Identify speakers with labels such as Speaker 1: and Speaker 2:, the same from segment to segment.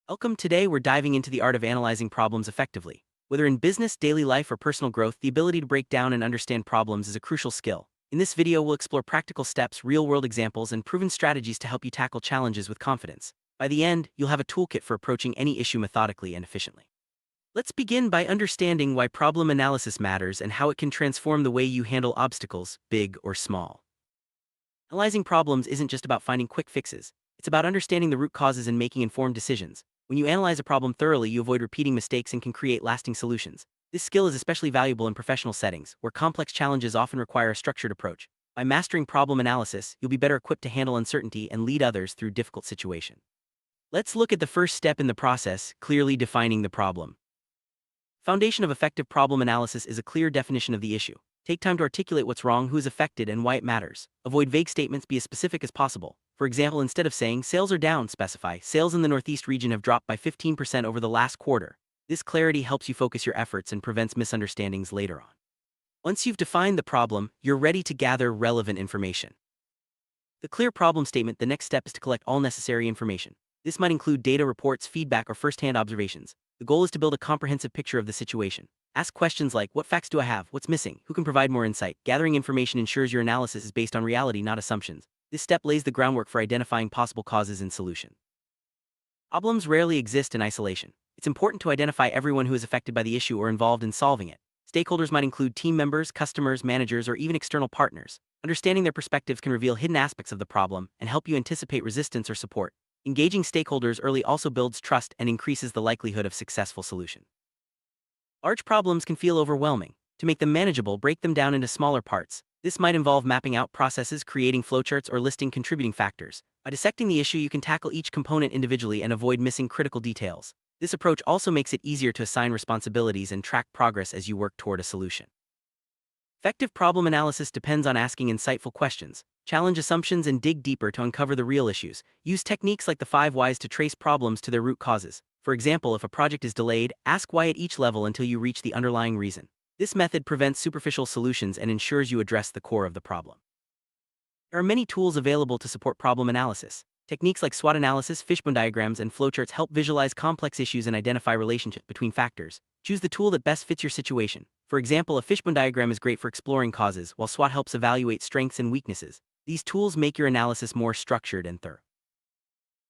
Speaker 1: Welcome. Today, we're diving into the art of analyzing problems effectively. Whether in business, daily life, or personal growth, the ability to break down and understand problems is a crucial skill. In this video, we'll explore practical steps, real-world examples, and proven strategies to help you tackle challenges with confidence. By the end, you'll have a toolkit for approaching any issue methodically and efficiently. Let's begin by understanding why problem analysis matters and how it can transform the way you handle obstacles, big or small. Analyzing problems isn't just about finding quick fixes. It's about understanding the root causes and making informed decisions. When you analyze a problem thoroughly, you avoid repeating mistakes and can create lasting solutions. This skill is especially valuable in professional settings, where complex challenges often require a structured approach. By mastering problem analysis, you'll be better equipped to handle uncertainty and lead others through difficult situations. Let's look at the first step in the process, clearly defining the problem. Foundation of effective problem analysis is a clear definition of the issue. Take time to articulate what's wrong, who is affected, and why it matters. Avoid vague statements, be as specific as possible. For example, instead of saying, sales are down, specify, sales in the Northeast region have dropped by 15% over the last quarter. This clarity helps you focus your efforts and prevents misunderstandings later on. Once you've defined the problem, you're ready to gather relevant information. The clear problem statement. The next step is to collect all necessary information. This might include data, reports, feedback, or first-hand observations. The goal is to build a comprehensive picture of the situation. Ask questions like, what facts do I have, what's missing, who can provide more insight. Gathering information ensures your analysis is based on reality, not assumptions. This step lays the groundwork for identifying possible causes and solutions. Problems rarely exist in isolation. It's important to identify everyone who is affected by the issue or involved in solving it. Stakeholders might include team members, customers, managers, or even external partners. Understanding their perspectives can reveal hidden aspects of the problem and help you anticipate resistance or support. Engaging stakeholders early also builds trust and increases the likelihood of successful solution. Large problems can feel overwhelming. To make them manageable, break them down into smaller parts. This might involve mapping out processes, creating flowcharts, or listing contributing factors. By dissecting the issue, you can tackle each component individually and avoid missing critical details. This approach also makes it easier to assign responsibilities and track progress as you work toward a solution. Effective problem analysis depends on asking insightful questions. Challenge assumptions and dig deeper to uncover the real issues. Use techniques like the 5 whys to trace problems to their root causes. For example, if a project is delayed, ask why at each level until you reach the underlying reason. This method prevents superficial solutions and ensures you address the core of the problem. There are many tools available to support problem analysis. Techniques like SWOT analysis, fishbone diagrams, and flowcharts help visualize complex issues and identify relationships between factors. Choose the tool that best fits your situation. For example, a fishbone diagram is great for exploring causes, while SWOT helps evaluate strengths and weaknesses. These tools make your analysis more structured and thorough.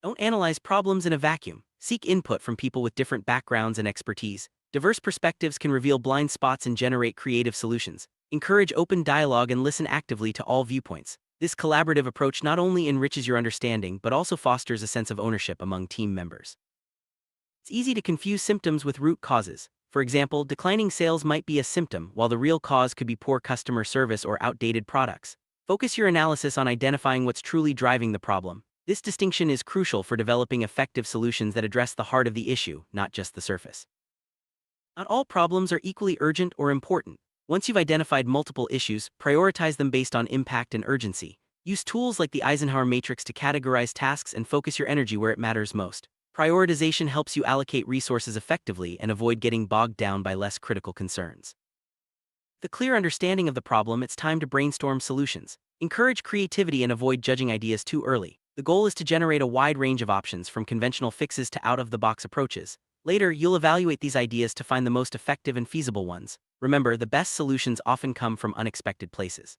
Speaker 1: Don't analyze problems in a vacuum. Seek input from people with different backgrounds and expertise. Diverse perspectives can reveal blind spots and generate creative solutions. Encourage open dialogue and listen actively to all viewpoints. This collaborative approach not only enriches your understanding but also fosters a sense of ownership among team members. It's easy to confuse symptoms with root causes. For example, declining sales might be a symptom, while the real cause could be poor customer service or outdated products. Focus your analysis on identifying what's truly driving the problem. This distinction is crucial for developing effective solutions that address the heart of the issue, not just the surface. Not all problems are equally urgent or important. Once you've identified multiple issues, prioritize them based on impact and urgency. Use tools like the Eisenhower matrix to categorize tasks and focus your energy where it matters most. Prioritization helps you allocate resources effectively and avoid getting bogged down by less critical concerns. With a clear understanding of the problem, it's time to brainstorm solutions. Encourage creativity and avoid judging ideas too early. The goal is to generate a wide range of options, from conventional fixes to out-of-the-box approaches. Later, you'll evaluate these ideas to find the most effective and feasible ones. Remember, the best solutions often come from unexpected places.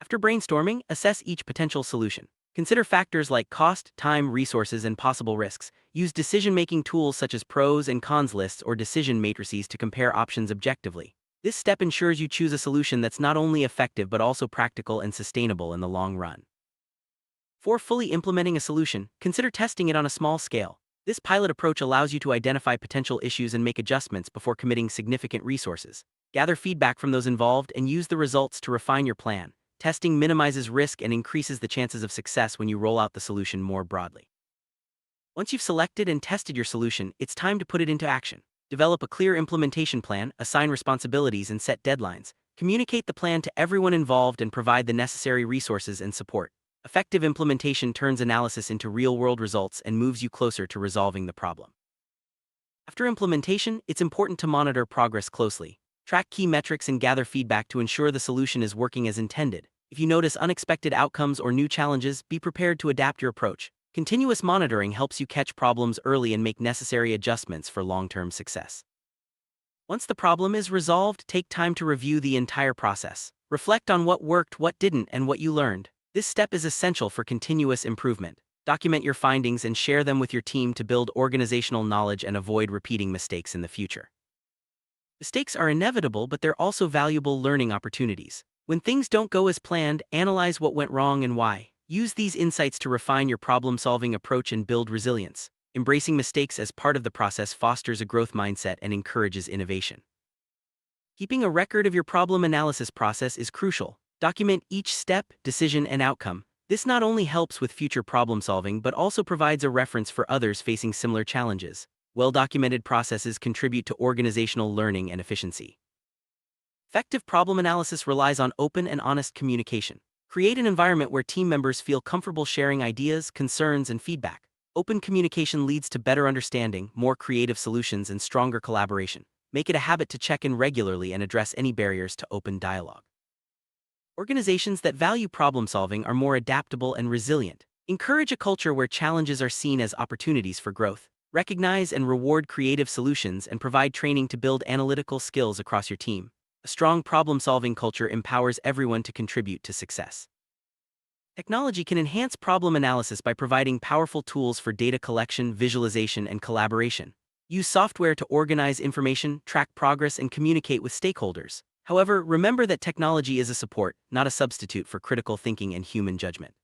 Speaker 1: After brainstorming, assess each potential solution. Consider factors like cost, time, resources, and possible risks. Use decision-making tools such as pros and cons lists or decision matrices to compare options objectively. This step ensures you choose a solution that's not only effective but also practical and sustainable in the long run. Before fully implementing a solution, consider testing it on a small scale. This pilot approach allows you to identify potential issues and make adjustments before committing significant resources. Gather feedback from those involved and use the results to refine your plan. Testing minimizes risk and increases the chances of success when you roll out the solution more broadly. Once you've selected and tested your solution, it's time to put it into action. Develop a clear implementation plan, assign responsibilities, and set deadlines. Communicate the plan to everyone involved and provide the necessary resources and support. Effective implementation turns analysis into real-world results and moves you closer to resolving the problem. After implementation, it's important to monitor progress closely. Track key metrics and gather feedback to ensure the solution is working as intended. If you notice unexpected outcomes or new challenges, be prepared to adapt your approach. Continuous monitoring helps you catch problems early and make necessary adjustments for long-term success. Once the problem is resolved, take time to review the entire process. Reflect on what worked, what didn't, and what you learned. This step is essential for continuous improvement. Document your findings and share them with your team to build organizational knowledge and avoid repeating mistakes in the future. Mistakes are inevitable, but they're also valuable learning opportunities. When things don't go as planned, analyze what went wrong and why. Use these insights to refine your problem-solving approach and build resilience. Embracing mistakes as part of the process fosters a growth mindset and encourages innovation. Keeping a record of your problem analysis process is crucial. Document each step, decision, and outcome. This not only helps with future problem-solving but also provides a reference for others facing similar challenges. Well-documented processes contribute to organizational learning and efficiency. Effective problem analysis relies on open and honest communication. Create an environment where team members feel comfortable sharing ideas, concerns, and feedback. Open communication leads to better understanding, more creative solutions, and stronger collaboration. Make it a habit to check in regularly and address any barriers to open dialogue. Organizations that value problem-solving are more adaptable and resilient. Encourage a culture where challenges are seen as opportunities for growth. Recognize and reward creative solutions and provide training to build analytical skills across your team. A strong problem-solving culture empowers everyone to contribute to success. Technology can enhance problem analysis by providing powerful tools for data collection, visualization, and collaboration. Use software to organize information, track progress, and communicate with stakeholders. However, remember that technology is a support, not a substitute for critical thinking and human judgment.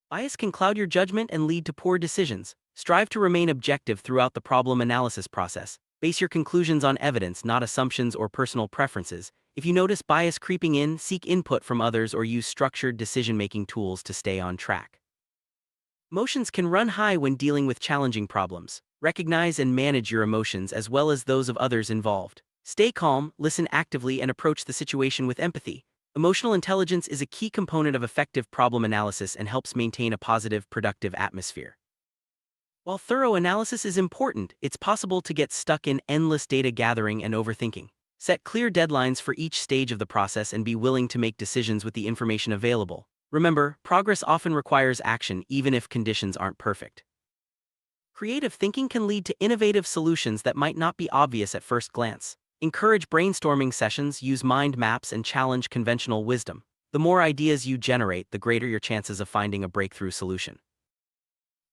Speaker 1: Bias can cloud your judgment and lead to poor decisions. Strive to remain objective throughout the problem analysis process. Base your conclusions on evidence, not assumptions or personal preferences. If you notice bias creeping in, seek input from others or use structured decision-making tools to stay on track. Emotions can run high when dealing with challenging problems. Recognize and manage your emotions as well as those of others involved. Stay calm, listen actively, and approach the situation with empathy. Emotional intelligence is a key component of effective problem analysis and helps maintain a positive, productive atmosphere. While thorough analysis is important, it's possible to get stuck in endless data gathering and overthinking. Set clear deadlines for each stage of the process and be willing to make decisions with the information available. Remember, progress often requires action even if conditions aren't perfect. Creative thinking can lead to innovative solutions that might not be obvious at first glance. Encourage brainstorming sessions, use mind maps, and challenge conventional wisdom. The more ideas you generate, the greater your chances of finding a breakthrough solution.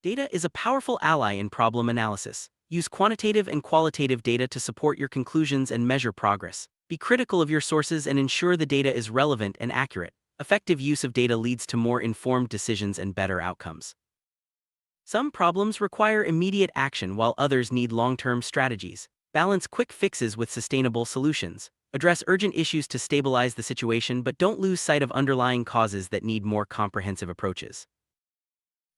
Speaker 1: Data is a powerful ally in problem analysis. Use quantitative and qualitative data to support your conclusions and measure progress. Be critical of your sources and ensure the data is relevant and accurate. Effective use of data leads to more informed decisions and better outcomes. Some problems require immediate action while others need long-term strategies. Balance quick fixes with sustainable solutions. Address urgent issues to stabilize the situation, but don't lose sight of underlying causes that need more comprehensive approaches.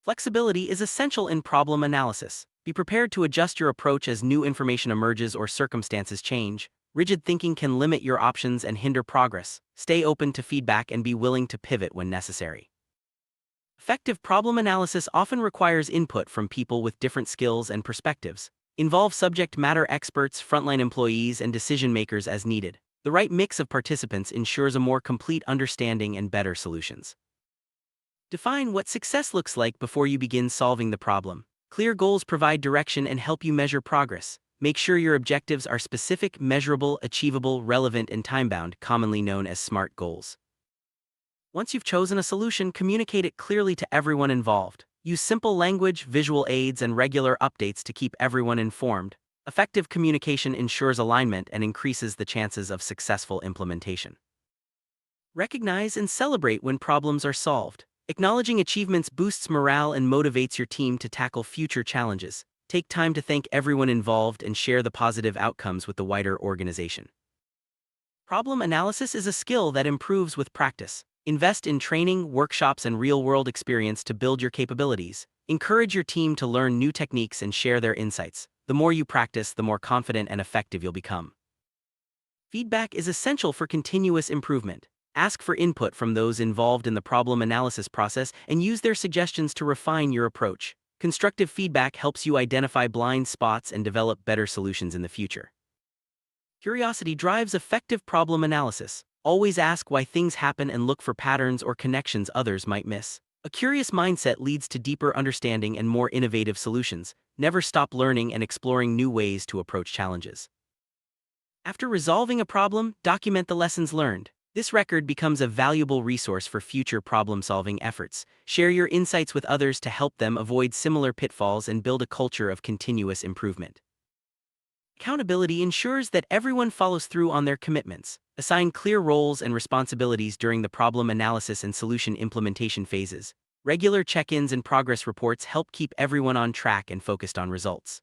Speaker 1: Flexibility is essential in problem analysis. Be prepared to adjust your approach as new information emerges or circumstances change. Rigid thinking can limit your options and hinder progress. Stay open to feedback and be willing to pivot when necessary. Effective problem analysis often requires input from people with different skills and perspectives. Involve subject matter experts, frontline employees, and decision makers as needed. The right mix of participants ensures a more complete understanding and better solutions. Define what success looks like before you begin solving the problem. Clear goals provide direction and help you measure progress. Make sure your objectives are specific, measurable, achievable, relevant, and time-bound, commonly known as SMART goals. Once you've chosen a solution, communicate it clearly to everyone involved. Use simple language, visual aids, and regular updates to keep everyone informed. Effective communication ensures alignment and increases the chances of successful implementation. Recognize and celebrate when problems are solved. Acknowledging achievements boosts morale and motivates your team to tackle future challenges. Take time to thank everyone involved and share the positive outcomes with the wider organization. Problem analysis is a skill that improves with practice. Invest in training, workshops, and real-world experience to build your capabilities. Encourage your team to learn new techniques and share their insights. The more you practice, the more confident and effective you'll become. Feedback is essential for continuous improvement. Ask for input from those involved in the problem analysis process and use their suggestions to refine your approach. Constructive feedback helps you identify blind spots and develop better solutions in the future. Curiosity drives effective problem analysis. Always ask why things happen and look for patterns or connections others might miss. A curious mindset leads to deeper understanding and more innovative solutions. Never stop learning and exploring new ways to approach challenges. After resolving a problem, document the lessons learned. This record becomes a valuable resource for future problem-solving efforts. Share your insights with others to help them avoid similar pitfalls and build a culture of continuous improvement. Accountability ensures that everyone follows through on their commitments. Assign clear roles and responsibilities during the problem analysis and solution implementation phases. Regular check-ins and progress reports help keep everyone on track and focused on results.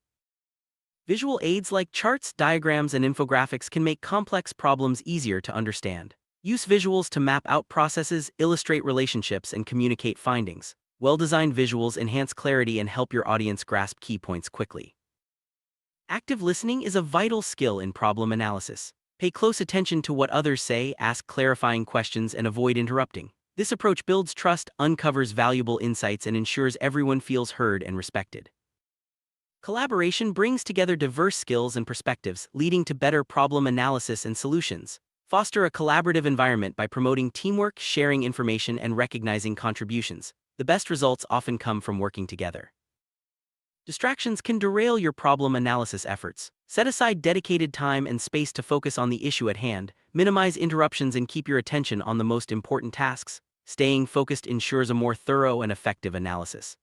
Speaker 1: Visual aids like charts, diagrams, and infographics can make complex problems easier to understand. Use visuals to map out processes, illustrate relationships, and communicate findings. Well-designed visuals enhance clarity and help your audience grasp key points quickly. Active listening is a vital skill in problem analysis. Pay close attention to what others say, ask clarifying questions, and avoid interrupting. This approach builds trust, uncovers valuable insights, and ensures everyone feels heard and respected. Collaboration brings together diverse skills and perspectives, leading to better problem analysis and solutions. Foster a collaborative environment by promoting teamwork, sharing information, and recognizing contributions. The best results often come from working together. Distractions can derail your problem analysis efforts. Set aside dedicated time and space to focus on the issue at hand, minimize interruptions, and keep your attention on the most important tasks. Staying focused ensures a more thorough and effective analysis.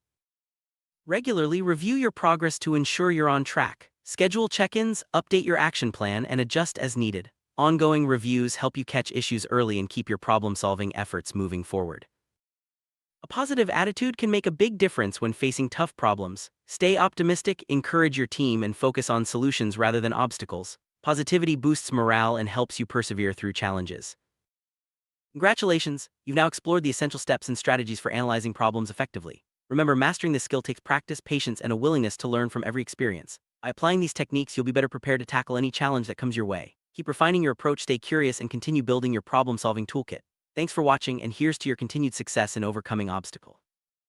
Speaker 1: Regularly review your progress to ensure you're on track. Schedule check-ins, update your action plan, and adjust as needed. Ongoing reviews help you catch issues early and keep your problem-solving efforts moving forward. A positive attitude can make a big difference when facing tough problems. Stay optimistic, encourage your team, and focus on solutions rather than obstacles. Positivity boosts morale and helps you persevere through challenges. Congratulations, you've now explored the essential steps and strategies for analyzing problems effectively. Remember, mastering this skill takes practice, patience, and a willingness to learn from every experience. By applying these techniques, you'll be better prepared to tackle any challenge that comes your way. Keep refining your approach, stay curious, and continue building your problem-solving toolkit. Thanks for watching, and here's to your continued success in overcoming obstacles.